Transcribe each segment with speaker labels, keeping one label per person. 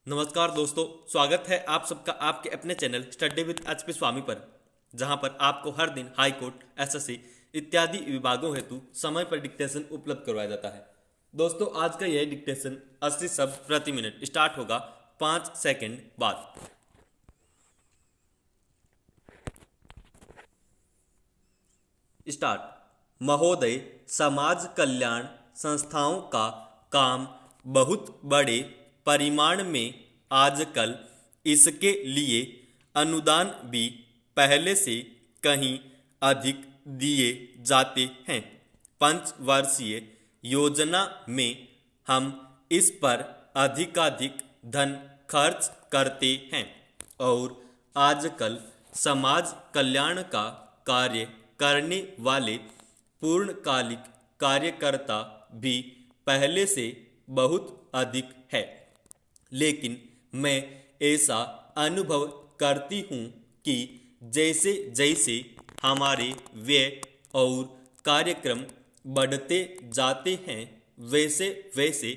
Speaker 1: नमस्कार दोस्तों, स्वागत है आप सबका आपके अपने चैनल स्टडी विद एचपी स्वामी पर, जहां पर आपको हर दिन हाई कोर्ट, एसएससी इत्यादि विभागों हेतु समय पर डिक्टेशन उपलब्ध करवाया जाता है। दोस्तों, आज का यह डिक्टेशन 80 शब्द प्रति मिनट स्टार्ट होगा 5 सेकंड बाद। स्टार्ट। महोदय, समाज कल्याण संस्थाओं का काम बहुत बड़े परिमाण में आजकल इसके लिए अनुदान भी पहले से कहीं अधिक दिए जाते हैं। पंचवर्षीय योजना में हम इस पर अधिकाधिक धन खर्च करते हैं और आजकल समाज कल्याण का कार्य करने वाले पूर्णकालिक कार्यकर्ता भी पहले से बहुत अधिक है। लेकिन मैं ऐसा अनुभव करती हूँ कि जैसे जैसे हमारे व्यय और कार्यक्रम बढ़ते जाते हैं, वैसे वैसे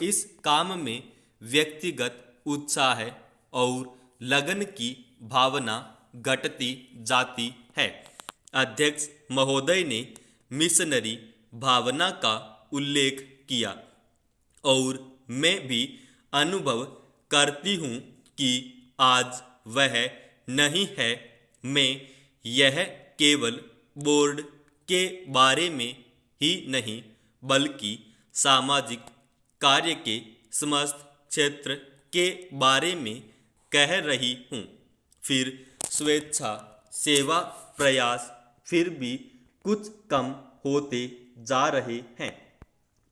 Speaker 1: इस काम में व्यक्तिगत उत्साह और लगन की भावना घटती जाती है। अध्यक्ष महोदय ने मिशनरी भावना का उल्लेख किया और मैं भी अनुभव करती हूँ कि आज वह नहीं है। मैं यह केवल बोर्ड के बारे में ही नहीं बल्कि सामाजिक कार्य के समस्त क्षेत्र के बारे में कह रही हूँ। फिर स्वेच्छा सेवा प्रयास फिर भी कुछ कम होते जा रहे हैं।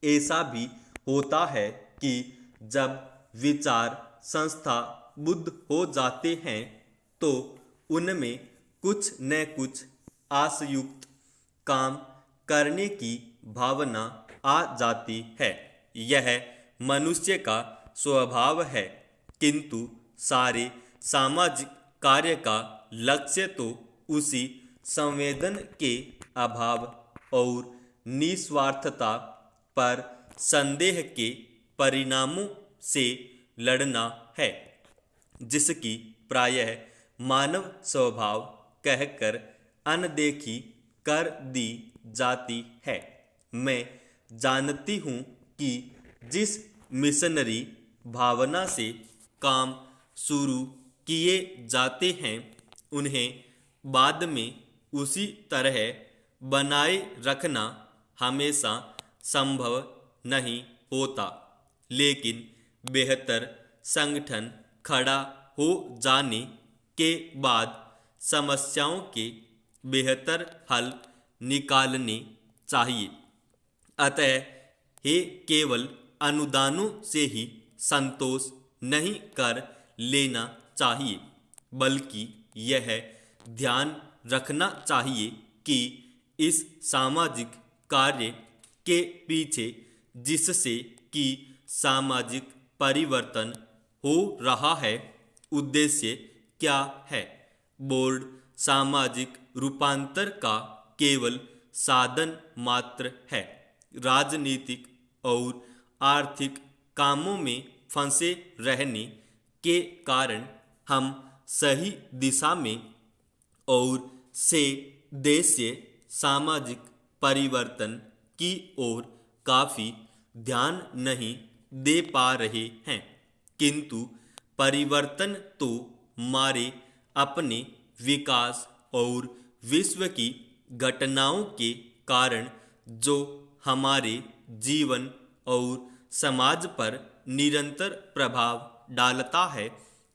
Speaker 1: ऐसा भी होता है कि जब विचार संस्था बुद्ध हो जाते हैं तो उनमें कुछ न कुछ आशयुक्त काम करने की भावना आ जाती है। यह मनुष्य का स्वभाव है, किंतु सारे सामाजिक कार्य का लक्ष्य तो उसी संवेदन के अभाव और निस्वार्थता पर संदेह के परिणामों से लड़ना है, जिसकी प्रायः मानव स्वभाव कहकर अनदेखी कर दी जाती है। मैं जानती हूँ कि जिस मिशनरी भावना से काम शुरू किए जाते हैं, उन्हें बाद में उसी तरह बनाए रखना हमेशा संभव नहीं होता। लेकिन बेहतर संगठन खड़ा हो जाने के बाद समस्याओं के बेहतर हल निकालने चाहिए। अतः ये केवल अनुदानों से ही संतोष नहीं कर लेना चाहिए, बल्कि यह ध्यान रखना चाहिए कि इस सामाजिक कार्य के पीछे जिससे कि सामाजिक परिवर्तन हो रहा है, उद्देश्य क्या है। बोर्ड सामाजिक रूपांतर का केवल साधन मात्र है। राजनीतिक और आर्थिक कामों में फंसे रहने के कारण हम सही दिशा में और से देश से सामाजिक परिवर्तन की ओर काफ़ी ध्यान नहीं दे पा रहे हैं, किंतु परिवर्तन तो हमारे अपने विकास और विश्व की घटनाओं के कारण जो हमारे जीवन और समाज पर निरंतर प्रभाव डालता है,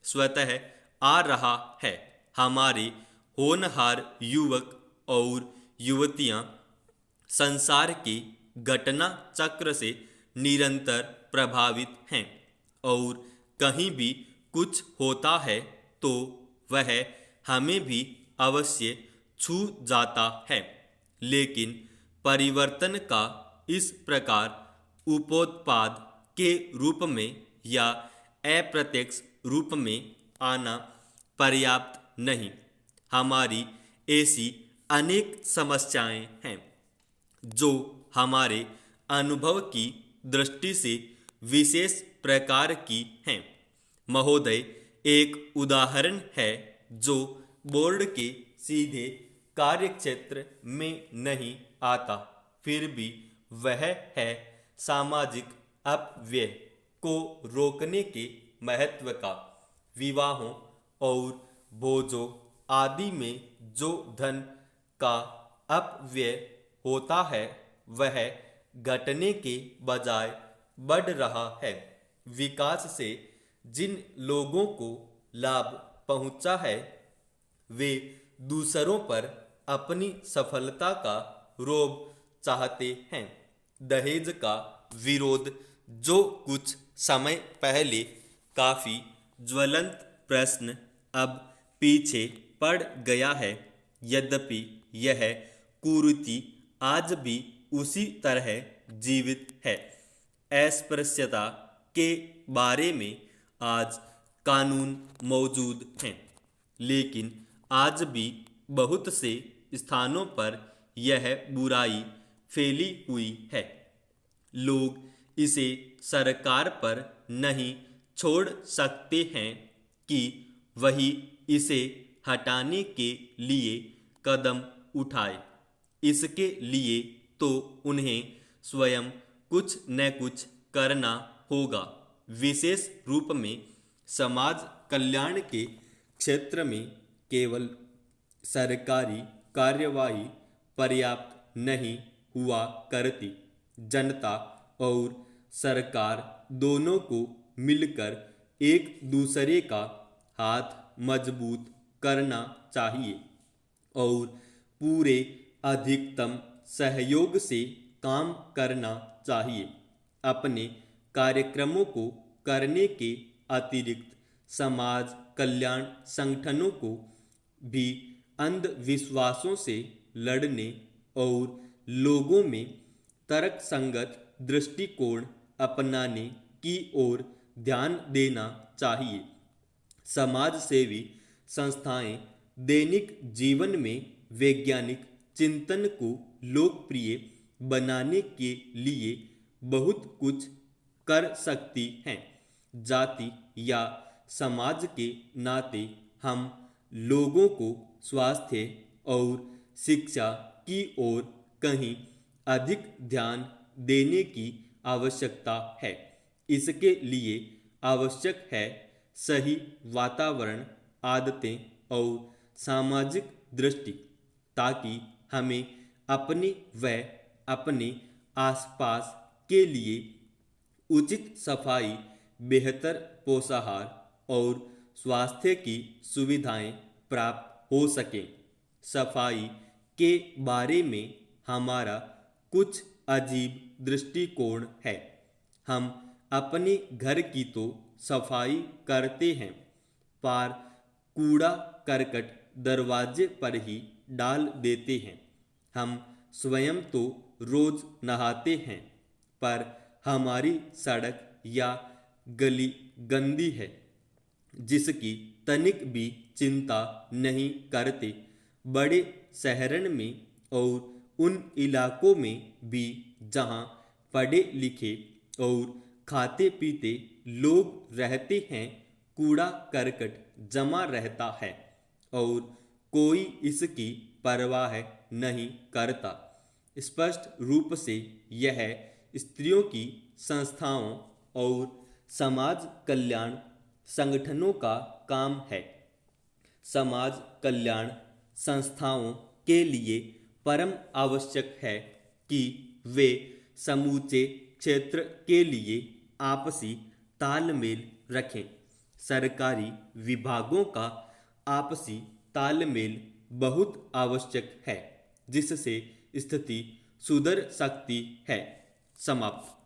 Speaker 1: स्वतः आ रहा है। हमारे होनहार युवक और युवतियां संसार के घटना चक्र से निरंतर प्रभावित हैं और कहीं भी कुछ होता है तो वह हमें भी अवश्य छू जाता है। लेकिन परिवर्तन का इस प्रकार उपोत्पाद के रूप में या अप्रत्यक्ष रूप में आना पर्याप्त नहीं। हमारी ऐसी अनेक समस्याएं हैं जो हमारे अनुभव की दृष्टि से विशेष प्रकार की हैं। महोदय एक उदाहरण है जो बोर्ड के सीधे कार्यक्षेत्र में नहीं आता, फिर भी वह है सामाजिक अपव्यय को रोकने के महत्व का। विवाहों और भोजों आदि में जो धन का अपव्यय होता है वह घटने के बजाय बढ़ रहा है। विकास से जिन लोगों को लाभ पहुंचा है वे दूसरों पर अपनी सफलता का रोब चाहते हैं। दहेज का विरोध, जो कुछ समय पहले काफी ज्वलंत प्रश्न, अब पीछे पड़ गया है। यद्यपि यह कुरीति आज भी उसी तरह जीवित है। अस्पृश्यता के बारे में आज कानून मौजूद हैं, लेकिन आज भी बहुत से स्थानों पर यह बुराई फैली हुई है। लोग इसे सरकार पर नहीं छोड़ सकते हैं कि वही इसे हटाने के लिए कदम उठाए। इसके लिए तो उन्हें स्वयं कुछ न कुछ करना होगा। विशेष रूप में समाज कल्याण के क्षेत्र में केवल सरकारी कार्यवाही पर्याप्त नहीं हुआ करती। जनता और सरकार दोनों को मिलकर एक दूसरे का हाथ मजबूत करना चाहिए और पूरे अधिकतम सहयोग से काम करना चाहिए। अपने कार्यक्रमों को करने के अतिरिक्त समाज कल्याण संगठनों को भी अंधविश्वासों से लड़ने और लोगों में तर्कसंगत दृष्टिकोण अपनाने की ओर ध्यान देना चाहिए। समाज सेवी संस्थाएं दैनिक जीवन में वैज्ञानिक चिंतन को लोकप्रिय बनाने के लिए बहुत कुछ कर सकती हैं। जाति या समाज के नाते हम लोगों को स्वास्थ्य और शिक्षा की ओर कहीं अधिक ध्यान देने की आवश्यकता है। इसके लिए आवश्यक है सही वातावरण, आदतें और सामाजिक दृष्टि, ताकि हमें अपने व अपने आसपास के लिए उचित सफाई, बेहतर पोषाहार और स्वास्थ्य की सुविधाएं प्राप्त हो सकें। सफाई के बारे में हमारा कुछ अजीब दृष्टिकोण है। हम अपने घर की तो सफाई करते हैं, पर कूड़ा करकट दरवाजे पर ही डाल देते हैं। हम स्वयं तो रोज नहाते हैं, पर हमारी सड़क या गली गंदी है जिसकी तनिक भी चिंता नहीं करते। बड़े शहरों में और उन इलाकों में भी जहां पढ़े लिखे और खाते पीते लोग रहते हैं, कूड़ा करकट जमा रहता है और कोई इसकी परवाह नहीं करता। स्पष्ट रूप से यह स्त्रियों की संस्थाओं और समाज कल्याण संगठनों का काम है। समाज कल्याण संस्थाओं के लिए परम आवश्यक है कि वे समूचे क्षेत्र के लिए आपसी तालमेल रखें। सरकारी विभागों का आपसी तालमेल बहुत आवश्यक है, जिससे स्थिति सुधर सकती है। समाप्त।